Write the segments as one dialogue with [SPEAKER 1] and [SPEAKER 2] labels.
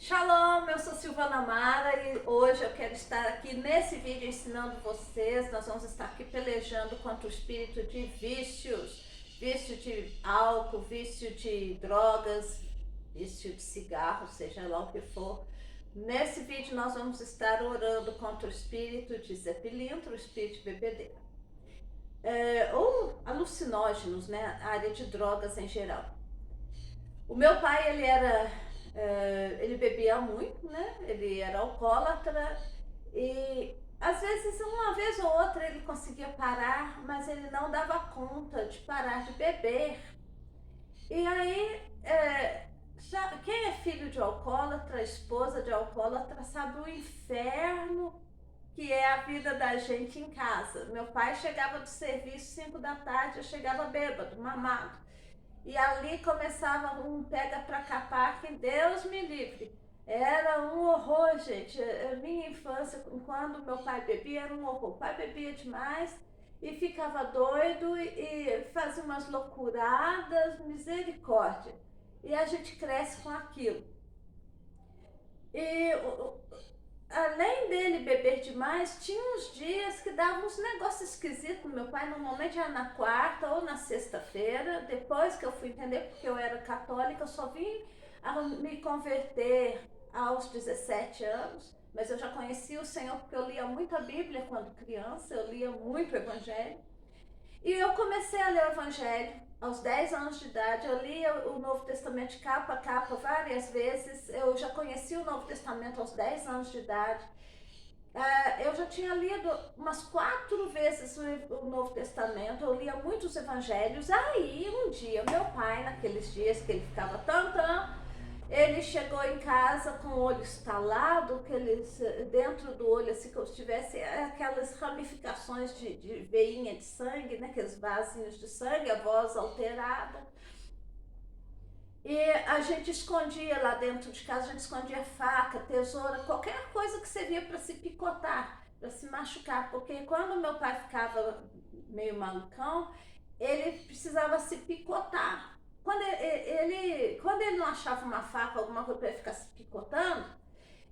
[SPEAKER 1] Shalom, eu sou Silvana Mara e hoje eu quero estar aqui nesse vídeo ensinando vocês. Nós vamos estar aqui pelejando contra o espírito de vícios, vício de álcool, vício de drogas, vício de cigarro, seja lá o que for. Nesse vídeo nós vamos estar orando contra o espírito de Zé Pilintra, o espírito de bebedeira. Ou alucinógenos, né? A área de drogas em geral. O meu pai, ele bebia muito, né? Ele era alcoólatra e às vezes uma vez ou outra ele conseguia parar, mas ele não dava conta de parar de beber. E aí, quem é filho de alcoólatra, esposa de alcoólatra, sabe o inferno que é a vida da gente em casa. Meu pai chegava do serviço 5 da tarde, eu chegava bêbado, mamado. E ali começava um pega pra capar, que Deus me livre. Era um horror, gente. A minha infância, quando meu pai bebia, era um horror. O pai bebia demais e ficava doido e fazia umas loucuradas, misericórdia. E a gente cresce com aquilo. E além dele beber demais, tinha uns dias que dava uns negócios esquisitos. Meu pai normalmente era na quarta ou na sexta-feira. Depois que eu fui entender, porque eu era católica, eu só vim a me converter aos 17 anos. Mas eu já conhecia o Senhor porque eu lia muito a Bíblia quando criança, eu lia muito o Evangelho. E eu comecei a ler o Evangelho aos 10 anos de idade. Eu lia o Novo Testamento de capa a capa várias vezes. Eu já conheci o Novo Testamento aos 10 anos de idade. Eu já tinha lido umas 4 vezes o Novo Testamento. Eu lia muitos evangelhos. Aí um dia, meu pai, naqueles dias que ele ficava tantã, ele chegou em casa com o olho estalado, dentro do olho, assim, como se tivesse aquelas ramificações de veinha de sangue, né? Aqueles vasinhos de sangue, a voz alterada. E a gente escondia lá dentro de casa, a gente escondia faca, tesoura, qualquer coisa que servia para se picotar, para se machucar. Porque quando meu pai ficava meio malucão, ele precisava se picotar. Quando ele não achava uma faca, alguma coisa para ficar se picotando,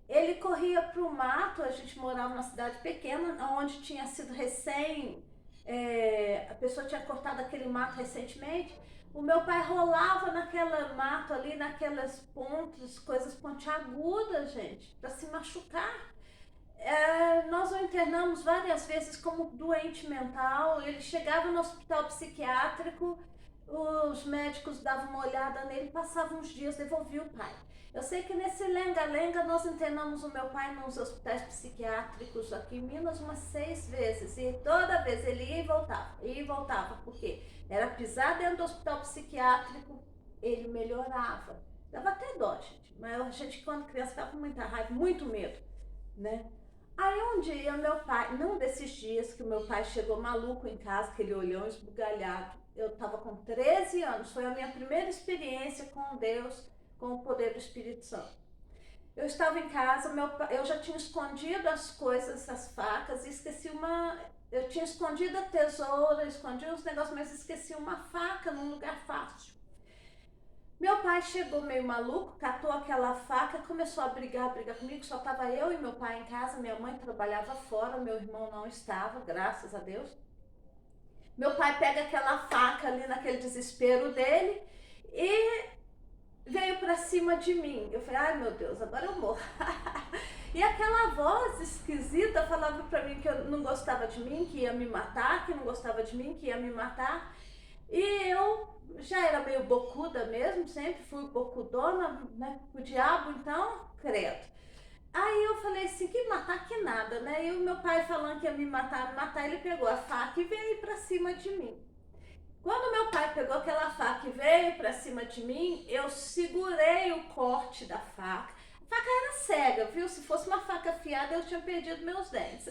[SPEAKER 1] ele corria para o mato. A gente morava numa cidade pequena, onde tinha sido a pessoa tinha cortado aquele mato recentemente. O meu pai rolava naquela mato ali, naquelas pontas, coisas pontiagudas, gente, para se machucar. Nós o internamos várias vezes como doente mental. Ele chegava no hospital psiquiátrico, os médicos davam uma olhada nele, passavam uns dias, devolvia o pai. Eu sei que nesse lenga-lenga nós internamos o meu pai nos hospitais psiquiátricos aqui em Minas umas 6 vezes. E toda vez ele ia e voltava, porque era pisar dentro do hospital psiquiátrico, ele melhorava. Dava até dó, gente. Mas a gente, quando criança, ficava com muita raiva, muito medo, né? Aí um dia meu pai, num desses dias que o meu pai chegou maluco em casa, aquele olhão esbugalhado, eu estava com 13 anos, foi a minha primeira experiência com Deus, com o poder do Espírito Santo. Eu estava em casa, eu já tinha escondido as coisas, as facas, e esqueci eu tinha escondido a tesoura, escondi os negócios, mas esqueci uma faca num lugar fácil. Meu pai chegou meio maluco, catou aquela faca, começou a brigar comigo. Só estava eu e meu pai em casa, minha mãe trabalhava fora, meu irmão não estava, graças a Deus. Meu pai pega aquela faca ali naquele desespero dele e veio pra cima de mim. Eu falei, ai meu Deus, agora eu morro. E aquela voz esquisita falava pra mim que eu não gostava de mim, que ia me matar, que não gostava de mim, que ia me matar. E eu já era meio bocuda mesmo, sempre fui bocudona, né? O diabo, então, credo. Aí eu falei assim, que matar que nada, né? E o meu pai falando que ia me matar, ele pegou a faca e veio pra cima de mim. Quando meu pai pegou aquela faca e veio pra cima de mim, eu segurei o corte da faca. A faca era cega, viu? Se fosse uma faca afiada, eu tinha perdido meus dedos.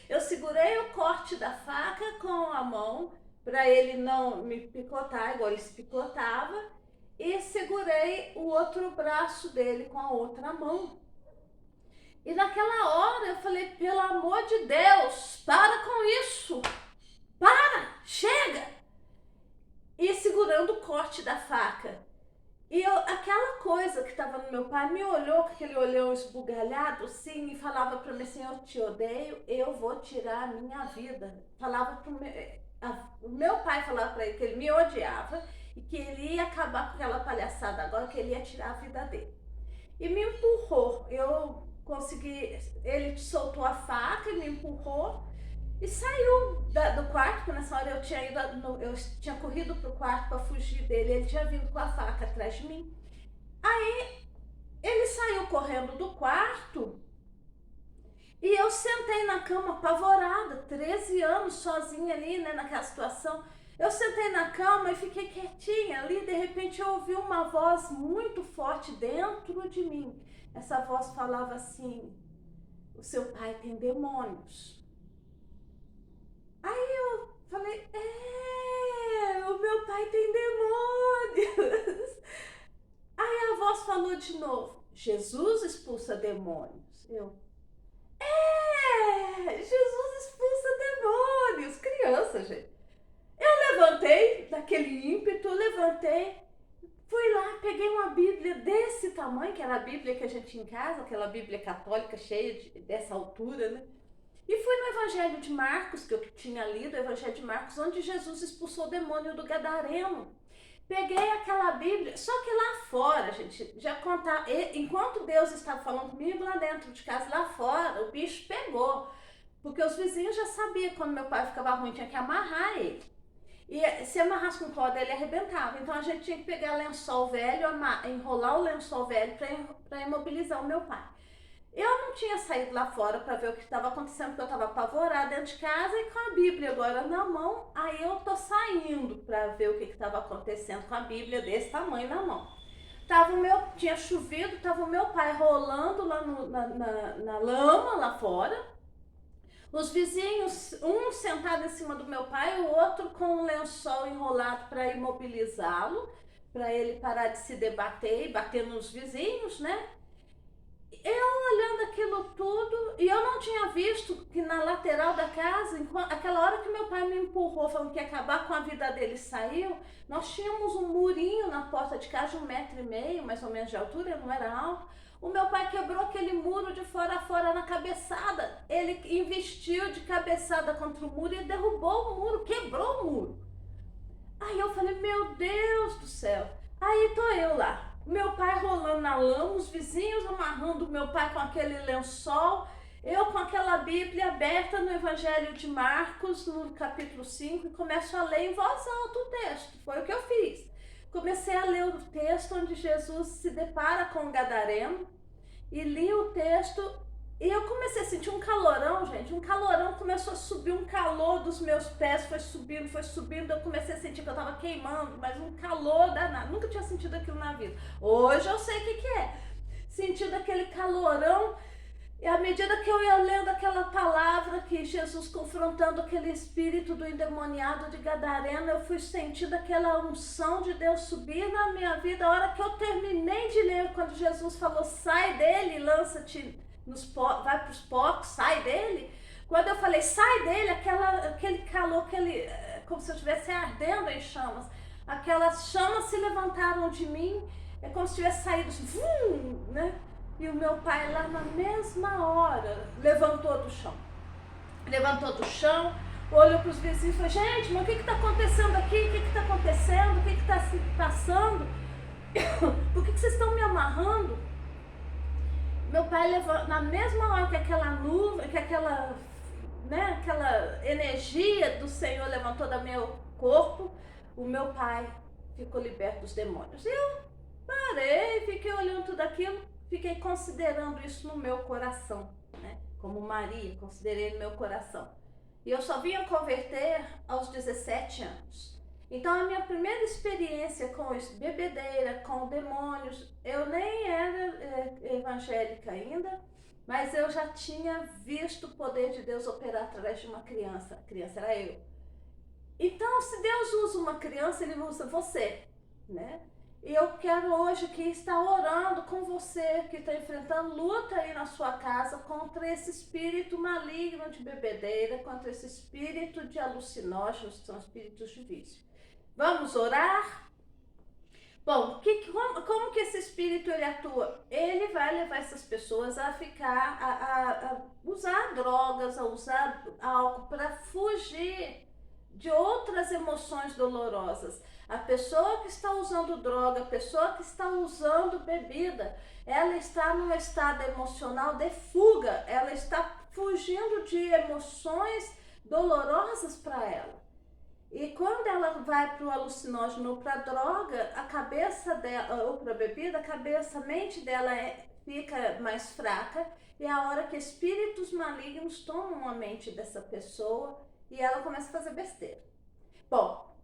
[SPEAKER 1] Eu segurei o corte da faca com a mão, para ele não me picotar, igual ele se picotava, e segurei o outro braço dele com a outra mão. E naquela hora eu falei, pelo amor de Deus, para com isso! Para! Chega! E segurando o corte da faca. E aquela coisa que estava no meu pai me olhou com aquele olhão esbugalhado, assim, e falava para mim assim, eu te odeio, eu vou tirar a minha vida. Falava pro o meu pai falava para ele que ele me odiava e que ele ia acabar com aquela palhaçada agora, que ele ia tirar a vida dele. E me empurrou. Eu consegui, ele soltou a faca e me empurrou e saiu do quarto, porque nessa hora eu tinha corrido pro quarto para fugir dele, ele tinha vindo com a faca atrás de mim. Aí ele saiu correndo do quarto e eu sentei na cama apavorada, 13 anos sozinha ali, né, naquela situação. Eu sentei na cama e fiquei quietinha ali, de repente eu ouvi uma voz muito forte dentro de mim. Essa voz falava assim: o seu pai tem demônios. Aí eu falei, o meu pai tem demônios. Aí a voz falou de novo, Jesus expulsa demônios. Jesus expulsa demônios. Criança, gente. Eu levantei, daquele ímpeto, fui lá, peguei uma Bíblia desse tamanho, que era a Bíblia que a gente tinha em casa, aquela Bíblia católica cheia dessa altura, né? E fui no Evangelho de Marcos, que eu tinha lido, o Evangelho de Marcos, onde Jesus expulsou o demônio do gadareno. Peguei aquela Bíblia, só que lá fora, gente, já contar, enquanto Deus estava falando comigo lá dentro de casa, lá fora, o bicho pegou. Porque os vizinhos já sabiam quando meu pai ficava ruim, tinha que amarrar ele. E se amarrasse com corda, ele arrebentava. Então a gente tinha que pegar lençol velho, enrolar o lençol velho para imobilizar o meu pai. Eu não tinha saído lá fora para ver o que estava acontecendo, porque eu estava apavorada dentro de casa e com a Bíblia agora na mão. Aí eu tô saindo para ver o que estava acontecendo com a Bíblia desse tamanho na mão. Tinha chovido, estava o meu pai rolando lá na lama lá fora. Os vizinhos, um sentado em cima do meu pai, o outro com um lençol enrolado para imobilizá-lo, para ele parar de se debater e bater nos vizinhos, né? Eu olhando aquilo tudo, e eu não tinha visto que na lateral da casa, aquela hora que meu pai me empurrou, falando que ia acabar com a vida dele, saiu, nós tínhamos um murinho na porta de casa de 1,5 m, mais ou menos de altura, não era alto. O meu pai quebrou aquele muro de fora a fora na cabeçada. Ele investiu de cabeçada contra o muro e derrubou o muro, quebrou o muro. Aí eu falei, meu Deus do céu. Aí tô eu lá, meu pai rolando na lama, os vizinhos amarrando o meu pai com aquele lençol, eu com aquela Bíblia aberta no Evangelho de Marcos, no capítulo 5, e começo a ler em voz alta o texto. Foi o que eu fiz. Comecei a ler o texto onde Jesus se depara com o gadareno e li o texto e eu comecei a sentir um calorão, gente, um calorão, começou a subir um calor dos meus pés, foi subindo, eu comecei a sentir que eu tava queimando, mas um calor danado, nunca tinha sentido aquilo na vida. Hoje eu sei o que é, sentindo aquele calorão, e à medida que eu ia lendo aquela palavra que Jesus confrontando aquele espírito do endemoniado de Gadareno, eu fui sentindo aquela unção de Deus subir na minha vida. A hora que eu terminei de ler, quando Jesus falou, sai dele, lança-te, vai para os porcos, sai dele. Quando eu falei, sai dele, aquele calor, como se eu estivesse ardendo em chamas. Aquelas chamas se levantaram de mim, é como se tivesse saído, né? E o meu pai lá na mesma hora levantou do chão. Olhou para os vizinhos e falou, gente, mas o que está acontecendo aqui? O que está acontecendo? O que está se passando? Por que vocês estão me amarrando? Meu pai levantou, na mesma hora que aquela nuvem, que aquela energia do Senhor levantou do meu corpo, o meu pai ficou liberto dos demônios. Eu parei, fiquei olhando tudo aquilo, fiquei considerando isso no meu coração, né? Como Maria, considerei no meu coração. E eu só vinha converter aos 17 anos. Então a minha primeira experiência com bebedeira, com demônios, eu nem era evangélica ainda, mas eu já tinha visto o poder de Deus operar através de uma criança. A criança era eu. Então, se Deus usa uma criança, Ele usa você, né? E eu quero hoje aqui estar orando com você que está enfrentando luta aí na sua casa contra esse espírito maligno de bebedeira, contra esse espírito de alucinógenos, que são espíritos de vício. Vamos orar? Bom, como que esse espírito ele atua? Ele vai levar essas pessoas a ficar, a usar drogas, a usar álcool para fugir de outras emoções dolorosas. A pessoa que está usando droga, a pessoa que está usando bebida, ela está num estado emocional de fuga, ela está fugindo de emoções dolorosas para ela. E quando ela vai para o alucinógeno ou para a droga, a cabeça dela, ou para a bebida, a mente dela fica mais fraca, e é a hora que espíritos malignos tomam a mente dessa pessoa e ela começa a fazer besteira. Bom,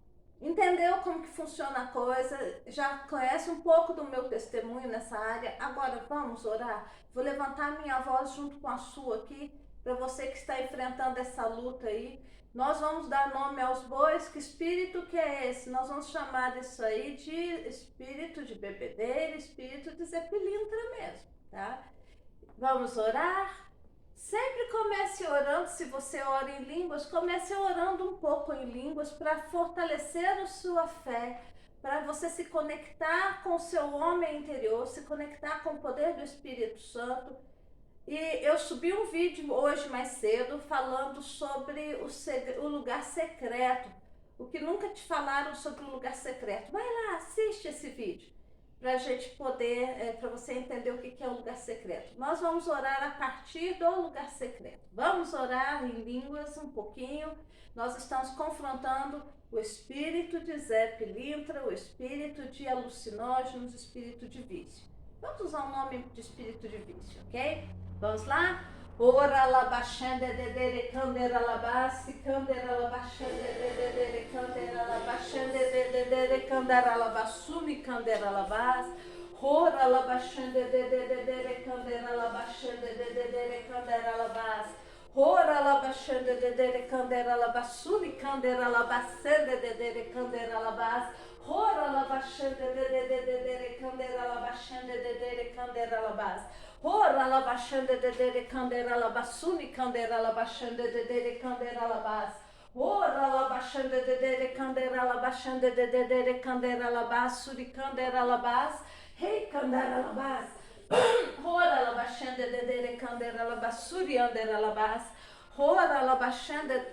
[SPEAKER 1] entendeu como que funciona a coisa? Já conhece um pouco do meu testemunho nessa área? Agora vamos orar? Vou levantar minha voz junto com a sua aqui, para você que está enfrentando essa luta aí. Nós vamos dar nome aos bois. Que espírito que é esse? Nós vamos chamar isso aí de espírito de bebedeira, espírito de Zé Pilintra mesmo, tá? Vamos orar? Sempre comece orando. Se você ora em línguas, comece orando um pouco em línguas para fortalecer a sua fé, para você se conectar com o seu homem interior, se conectar com o poder do Espírito Santo. E eu subi um vídeo hoje mais cedo falando sobre o lugar secreto, o que nunca te falaram sobre o lugar secreto. Vai lá, assiste esse vídeo, para a gente poder, para você entender o que é o lugar secreto. Nós vamos orar a partir do lugar secreto. Vamos orar em línguas um pouquinho. Nós estamos confrontando o espírito de Zé Pilintra, o espírito de alucinógenos, o espírito de vício. Vamos usar o nome de espírito de vício, ok? Vamos lá? Ora la baixanda de dere candera la base, candera la baixanda de dere candera la baixanda de dere candera la basumi candera la base. Ora la baixanda de dere candera la baixanda de dere candera la base. Ora la baixanda de dere candera la basumi candera la basanda de dere candera la base. Ora la baixanda de dere candera la baixanda de dere candera la base. Ora la baixanda de dere candera la basuni candera la baixanda de dere candera la base. Ora la baixanda de dere candera la baixanda de dere candera la basuri candera la base. Rei candera la base. Ora la baixanda de dere candera la basuri andera la base. Ora la baixanda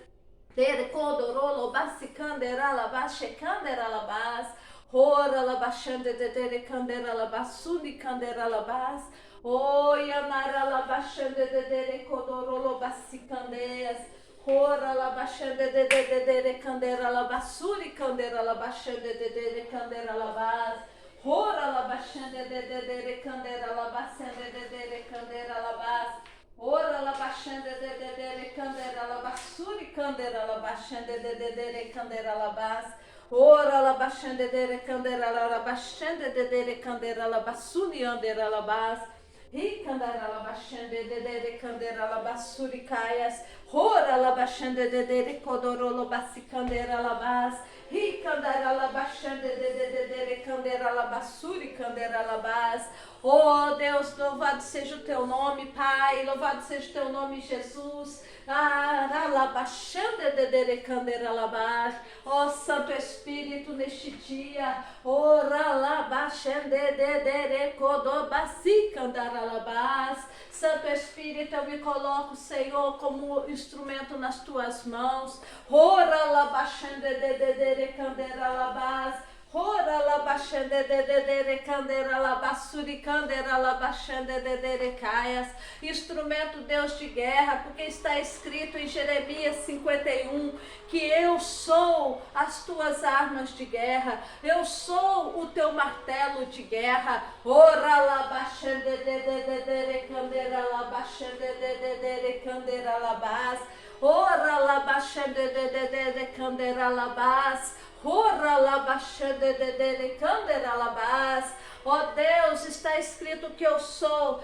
[SPEAKER 1] dere codorolo basi candera la base candera la base. Ora la baixanda de dere candera la basuni candera la base. Oi, anara la baixanda de dere codorolo basi candeias. Ora la baixanda de dere candera la basuri candera la baixanda de dere candera la base. Ora la baixanda de dere candera la basanda de dere candera la base. Ora la baixanda de dere candera la basuri candera la baixanda de dere candera la base. Ora la baixanda de dere candera la baixanda de dere candera la basuni andera la base. Ricandara la baixanda de dere candera la basuri caias. Ora la baixanda de dere codorolo basicandera la base. Ricandara la baixanda de dere candera la basuri candera la base. Oh Deus, louvado seja o teu nome, Pai, louvado seja o teu nome, Jesus. Ó Santo Espírito, neste dia, Santo Espírito, eu me coloco, Senhor, como instrumento nas tuas mãos. Ora la baixanda de dere candera la basuri candera la baixanda de dere caias. Instrumento, Deus de guerra, porque está escrito em Jeremias 51 que eu sou as tuas armas de guerra, eu sou o teu martelo de guerra. Ora la baixanda de dere candera la baixanda de dere candera la base. Ora la baixanda de dere candera la base. Ora la baixanda de dere candera la base. Ó Deus, está escrito que eu sou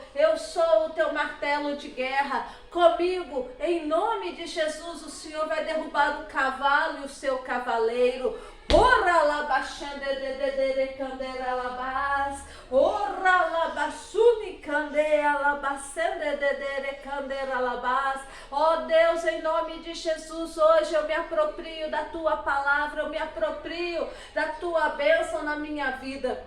[SPEAKER 1] o teu martelo de guerra. Comigo, em nome de Jesus, o Senhor vai derrubar o cavalo e o seu cavaleiro. Ora la baixanda de dere candera la base. Ora la basuni candea la basanda de dere candera la base. Ó Deus, em nome de Jesus, hoje eu me aproprio da tua palavra, eu me aproprio da tua bênção na minha vida.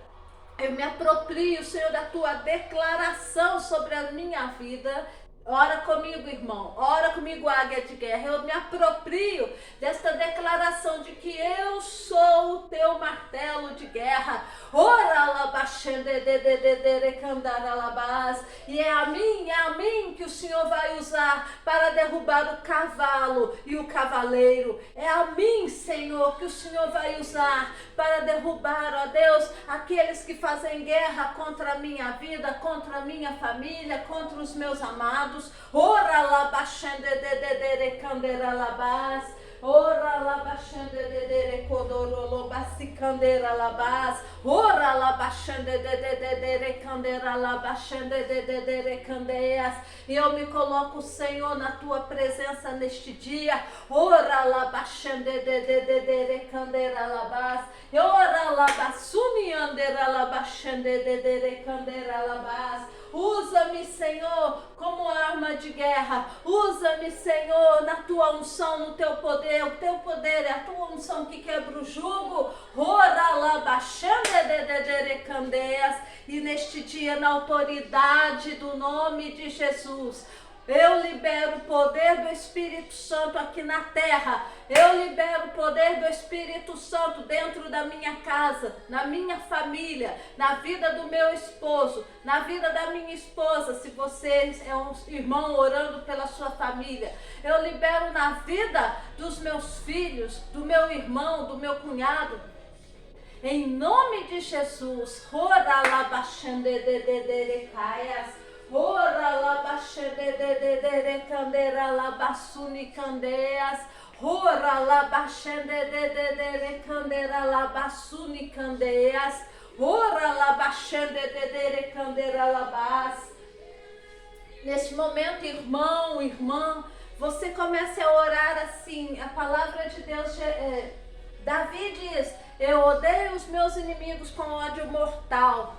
[SPEAKER 1] Eu me aproprio, Senhor, da tua declaração sobre a minha vida. Ora comigo, irmão. Ora comigo, águia de guerra. Eu me aproprio desta declaração de que eu sou o teu martelo de guerra. Ora labaxendedededederecandaralabás. E é a mim que o Senhor vai usar para derrubar o cavalo e o cavaleiro. É a mim, Senhor, que o Senhor vai usar para derrubar, ó Deus, aqueles que fazem guerra contra a minha vida, contra a minha família, contra os meus amados. Ora labaxendededederecanderalabás. Ora labaxendededederekodorolobacicanderalabás. Ora labaxendededederecanderalabaxendededederecandeias. E eu me coloco, Senhor, na tua presença neste dia. Ora labaxendededederecanderalabás. Ora labassunianderalabaxendededederecanderalabás. Usa-me, Senhor, como arma de guerra. Usa-me, Senhor, na tua unção, no teu poder. O teu poder é a tua unção que quebra o jugo. E neste dia, na autoridade do nome de Jesus, eu libero o poder do Espírito Santo aqui na terra. Eu libero o poder do Espírito Santo dentro da minha casa, na minha família, na vida do meu esposo, na vida da minha esposa. Se você é um irmão orando pela sua família, eu libero na vida dos meus filhos, do meu irmão, do meu cunhado. Em nome de Jesus. Ora labaxendededederecaias. Ora labaxendededederecanderalabassunicandeas. Ora labaxendededederecanderalabassunicandeas. Ora labaxendededederecanderalabás. Neste momento, irmão, irmã, você comece a orar assim. A palavra de Deus, Davi diz: eu odeio os meus inimigos com ódio mortal.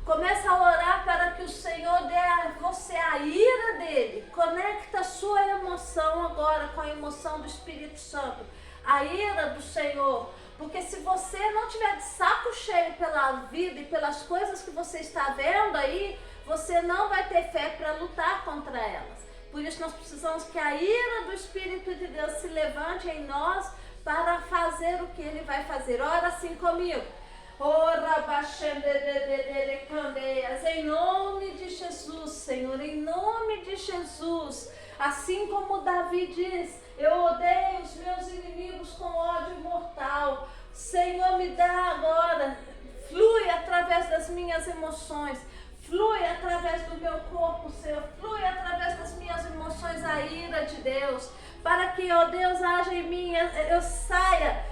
[SPEAKER 1] Começa a orar para que o Senhor dê a você a ira dele. Conecta a sua emoção agora com a emoção do Espírito Santo. A ira do Senhor. Porque se você não tiver de saco cheio pela vida e pelas coisas que você está vendo aí, você não vai ter fé para lutar contra elas. Por isso nós precisamos que a ira do Espírito de Deus se levante em nós para fazer o que ele vai fazer. Ora assim comigo. Ora baixandededederecandeias. Em nome de Jesus, Senhor, em nome de Jesus. Assim como Davi diz: eu odeio os meus inimigos com ódio mortal. Senhor, me dá agora, flui através das minhas emoções, flui através do meu corpo, Senhor, flui através das minhas emoções a ira de Deus, para que, ó Deus, haja em mim, eu saia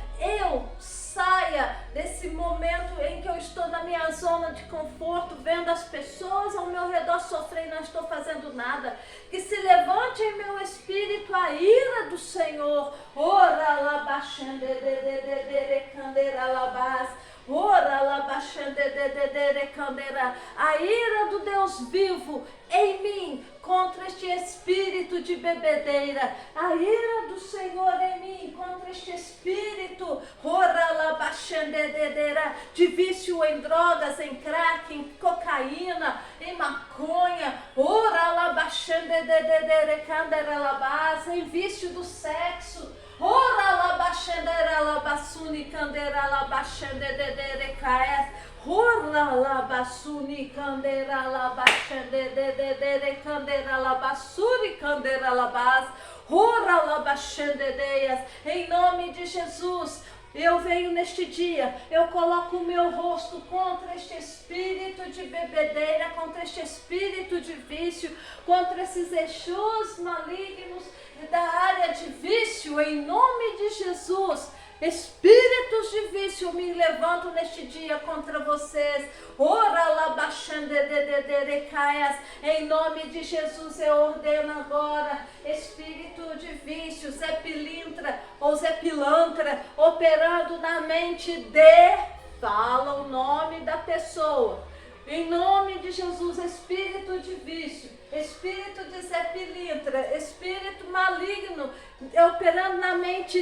[SPEAKER 1] desse momento em que eu estou na minha zona de conforto, vendo as pessoas ao meu redor sofrer e não estou fazendo nada. Que se levante em meu espírito a ira do Senhor. Ora labaxandedederecanderalabás. Ora labaxandedederecandera. A ira do Deus vivo em mim contra este espírito de bebedeira. A ira do Senhor em mim contra este espírito de vício em drogas, em crack, em cocaína, em maconha, em vício do sexo. Em nome de Jesus, eu venho neste dia, eu coloco o meu rosto contra este espírito de bebedeira, contra este espírito de vício, contra esses exus malignos da área de vício, em nome de Jesus. Espíritos de vício, me levanto neste dia contra vocês. Em nome de Jesus eu ordeno agora, espírito de vício, Zé Pilintra ou Zé Pilantra, operando na mente fala o nome da pessoa. Em nome de Jesus, espírito de vício, espírito de Zé Pilintra, espírito maligno, operando na mente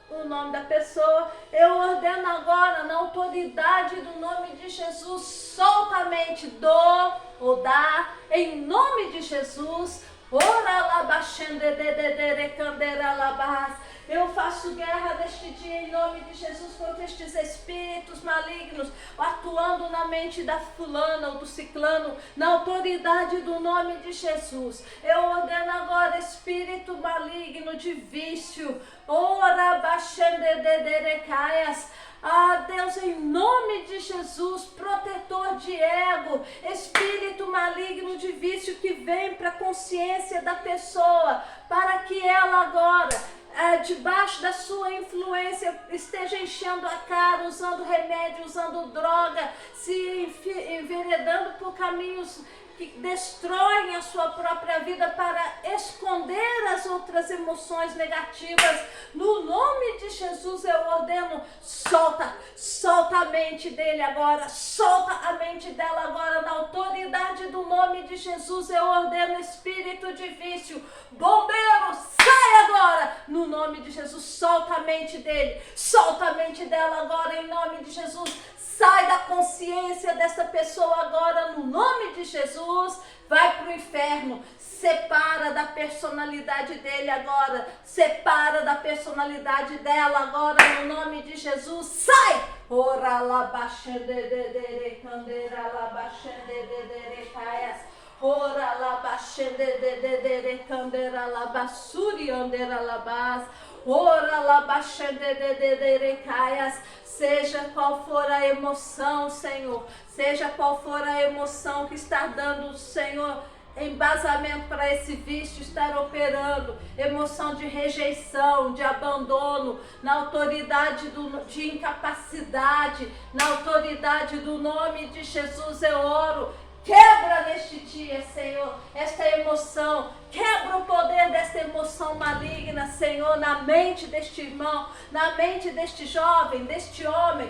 [SPEAKER 1] o nome da pessoa. Eu ordeno agora, na autoridade do nome de Jesus, solta a mente do ou da, em nome de Jesus. Ora labaxende de candeira labas. Eu faço guerra neste dia em nome de Jesus contra estes espíritos malignos atuando na mente da fulana ou do ciclano, na autoridade do nome de Jesus. Eu ordeno agora espírito maligno de vício. Ora baixende de caias. Ah, Deus, em nome de Jesus, protetor de ego, espírito maligno de vício que vem para a consciência da pessoa, para que ela agora, debaixo da sua influência, esteja enchendo a cara, usando remédio, usando droga, se enveredando por caminhos que destroem a sua própria vida para esconder as outras emoções negativas. No nome de Jesus eu ordeno, solta a mente dele agora, solta a mente dela agora, na autoridade do nome de Jesus eu ordeno espírito de vício, bombeiro, sai agora, no nome de Jesus, solta a mente dele, solta a mente dela agora, em nome de Jesus. Sai da consciência dessa pessoa agora, no nome de Jesus. Vai para o inferno. Separa da personalidade dele agora. Separa da personalidade dela agora, no nome de Jesus. Sai! Ora labaxendedere candeira labaxendedere caias. Ora labaxendedere candeira labassuri andera labas. Ora labaxendedere caias. Seja qual for a emoção, Senhor, seja qual for a emoção que está dando, Senhor, embasamento para esse vício estar operando, emoção de rejeição, de abandono, na autoridade de incapacidade, na autoridade do nome de Jesus eu oro. Quebra neste dia, Senhor, esta emoção. Quebra o poder desta emoção maligna, Senhor, na mente deste irmão, na mente deste jovem, deste homem,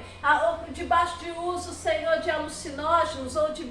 [SPEAKER 1] debaixo de uso, Senhor, de alucinógenos ou de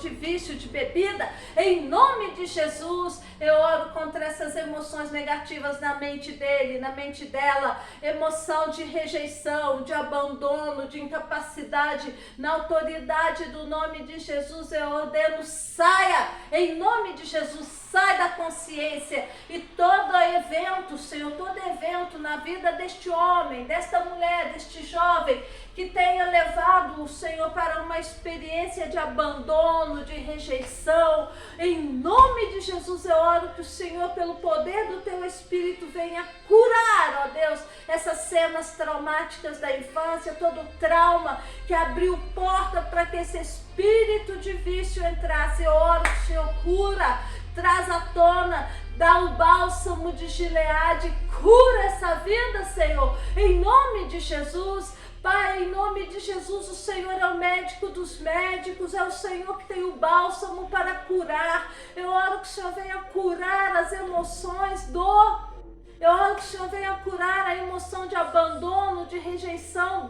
[SPEAKER 1] vício de bebida. Em nome de Jesus, eu oro contra essas emoções negativas na mente dele, na mente dela. Emoção de rejeição, de abandono, de incapacidade. Na autoridade do nome de Jesus, eu ordeno, saia, em nome de Jesus, sai da consciência. E todo evento, Senhor, todo evento na vida deste homem, desta mulher, deste jovem, que tenha levado o Senhor para uma experiência de abandono, de rejeição, em nome de Jesus eu oro que o Senhor, pelo poder do teu Espírito, venha curar, ó Deus, essas cenas traumáticas da infância, todo o trauma que abriu porta para que esse espírito de vício entrasse. Eu oro que o Senhor cura, traz à tona, dá o bálsamo de Gileade, cura essa vida, Senhor, em nome de Jesus. Pai, em nome de Jesus, o Senhor é o médico dos médicos, é o Senhor que tem o bálsamo para curar. Eu oro que o Senhor venha curar as emoções, eu oro que o Senhor venha curar a emoção de abandono, de rejeição,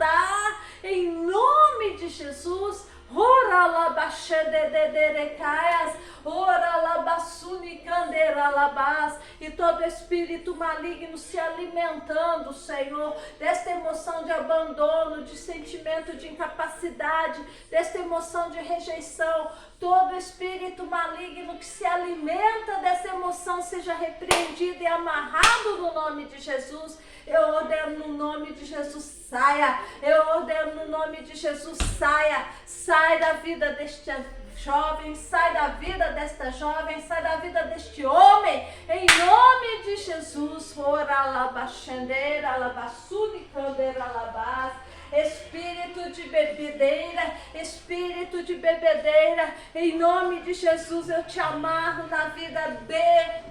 [SPEAKER 1] em nome de Jesus. Ora labaxendedere-caias, ora labassuni candeira labas, e todo espírito maligno se alimentando, Senhor, desta emoção de abandono, de sentimento de incapacidade, desta emoção de rejeição, todo espírito maligno que se alimenta dessa emoção seja repreendido e amarrado no nome de Jesus. Eu ordeno no nome de Jesus, saia. Eu ordeno no nome de Jesus, saia. Sai da vida deste jovem, sai da vida desta jovem, sai da vida deste homem, em nome de Jesus. Ora labaxendeira, labassuni candeira labas. Espírito de bebedeira, espírito de bebedeira, em nome de Jesus eu te amarro na vida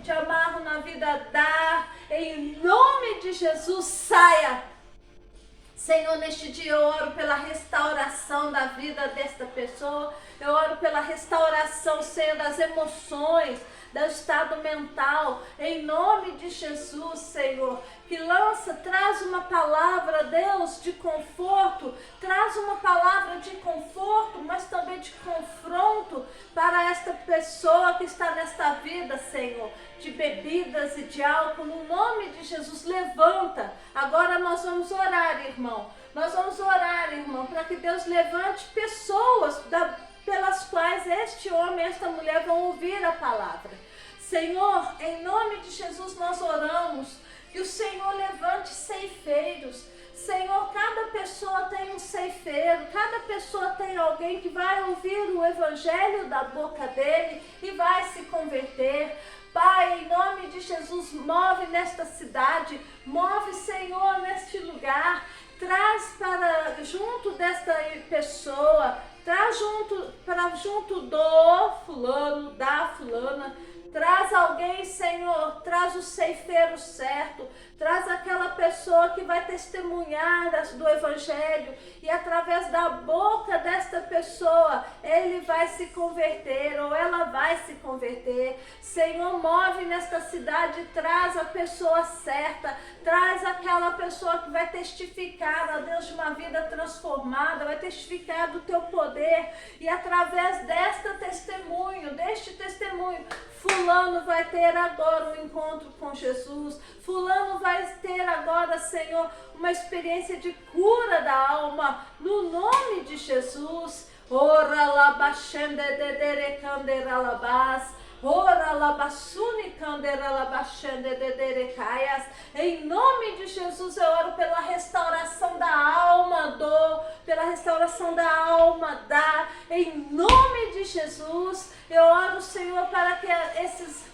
[SPEAKER 1] te amarro na vida em nome de Jesus, saia. Senhor, neste dia eu oro pela restauração da vida desta pessoa, eu oro pela restauração, Senhor, das emoções, do estado mental, em nome de Jesus, Senhor, que traz uma palavra, Deus, de conforto, traz uma palavra de conforto, mas também de confronto, para esta pessoa que está nesta vida, Senhor, de bebidas e de álcool, no nome de Jesus, levanta. Agora nós vamos orar, irmão. Nós vamos orar, irmão, para que Deus levante pessoas pelas quais este homem e esta mulher vão ouvir a palavra. Senhor, em nome de Jesus nós oramos que o Senhor levante ceifeiros. Senhor, cada pessoa tem um ceifeiro, cada pessoa tem alguém que vai ouvir o evangelho da boca dele e vai se converter. Pai, em nome de Jesus, move nesta cidade, move, Senhor, neste lugar, traz para junto desta pessoa, traz junto do fulano, da fulana, traz alguém, Senhor, traz o ceifeiro certo, traz aquela pessoa que vai testemunhar do evangelho e através da boca desta pessoa ele vai se converter ou ela vai se converter. Senhor, move nesta cidade, traz a pessoa certa, traz aquela pessoa que vai testificar, ó Deus, de uma vida transformada, vai testificar do teu poder e através deste testemunho, fulano vai ter agora um encontro com Jesus, fulano vai ter agora, Senhor, uma experiência de cura da alma, no nome de Jesus. Ora labashende dedere candera labas, ora labassuni candera labashende dedere caias. Em nome de Jesus eu oro pela restauração da alma pela restauração da alma em nome de Jesus eu oro, Senhor, para que esses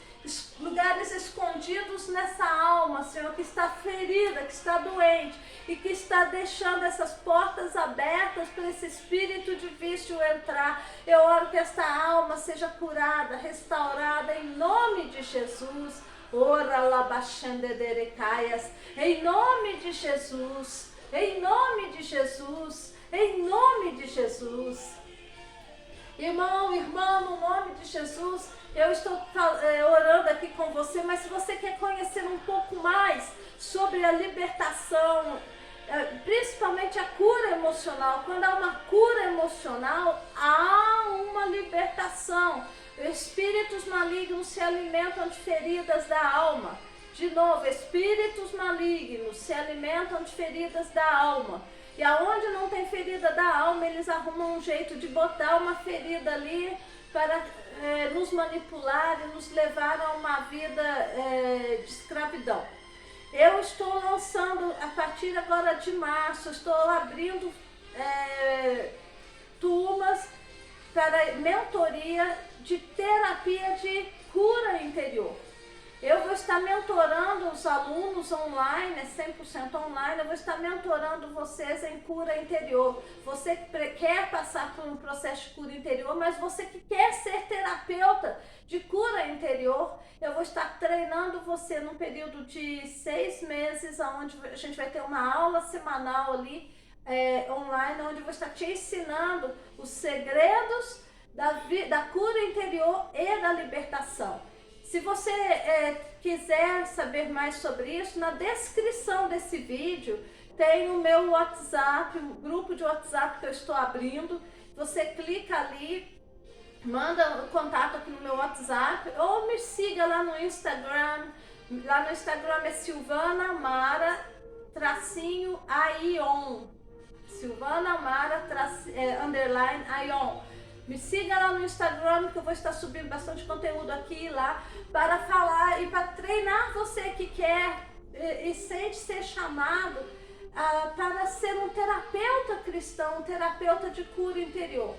[SPEAKER 1] lugares escondidos nessa alma, Senhor, que está ferida, que está doente e que está deixando essas portas abertas para esse espírito de vício entrar. Eu oro que esta alma seja curada, restaurada em nome de Jesus. Ora labachandederecaias, em nome de Jesus, em nome de Jesus, em nome de Jesus. Irmão, irmã, no nome de Jesus, eu estou orando aqui com você, mas se você quer conhecer um pouco mais sobre a libertação, principalmente a cura emocional, quando há uma cura emocional, há uma libertação. Espíritos malignos se alimentam de feridas da alma. De novo, espíritos malignos se alimentam de feridas da alma. E aonde não tem ferida da alma, eles arrumam um jeito de botar uma ferida ali para nos manipular e nos levar a uma vida de escravidão. Eu estou lançando, a partir agora de março, estou abrindo turmas para mentoria de terapia de cura interior. Eu vou estar mentorando os alunos online, 100% online, eu vou estar mentorando vocês em cura interior. Você que quer passar por um processo de cura interior, mas você que quer ser terapeuta de cura interior, eu vou estar treinando você num período de 6 meses, onde a gente vai ter uma aula semanal ali, online, onde eu vou estar te ensinando os segredos da cura interior e da libertação. Se você quiser saber mais sobre isso, na descrição desse vídeo tem o meu WhatsApp, um grupo de WhatsApp que eu estou abrindo. Você clica ali, manda um contato aqui no meu WhatsApp ou me siga lá no Instagram. Lá no Instagram é Silvana Amara _Aion. Silvana Amara _ Aion. Me siga lá no Instagram que eu vou estar subindo bastante conteúdo aqui e lá para falar e para treinar você que quer e sente ser chamado para ser um terapeuta cristão, um terapeuta de cura interior.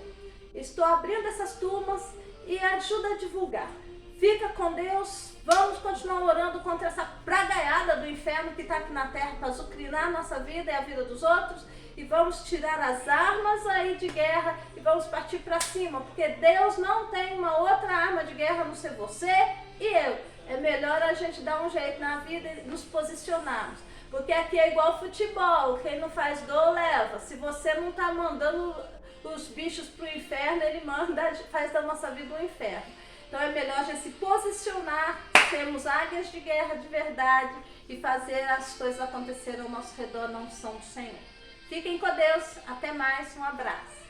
[SPEAKER 1] Estou abrindo essas turmas e ajuda a divulgar. Fica com Deus, vamos continuar orando contra essa bragaiada do inferno que está aqui na terra para azucrinar a nossa vida e a vida dos outros. E vamos tirar as armas aí de guerra e vamos partir para cima, porque Deus não tem uma outra arma de guerra a não ser você e eu. É melhor a gente dar um jeito na vida e nos posicionarmos, porque aqui é igual futebol, quem não faz gol leva. Se você não está mandando os bichos para o inferno, ele faz da nossa vida um inferno. Então é melhor a gente se posicionar, sermos águias de guerra de verdade e fazer as coisas acontecerem ao nosso redor na unção do Senhor. Fiquem com Deus, até mais, um abraço.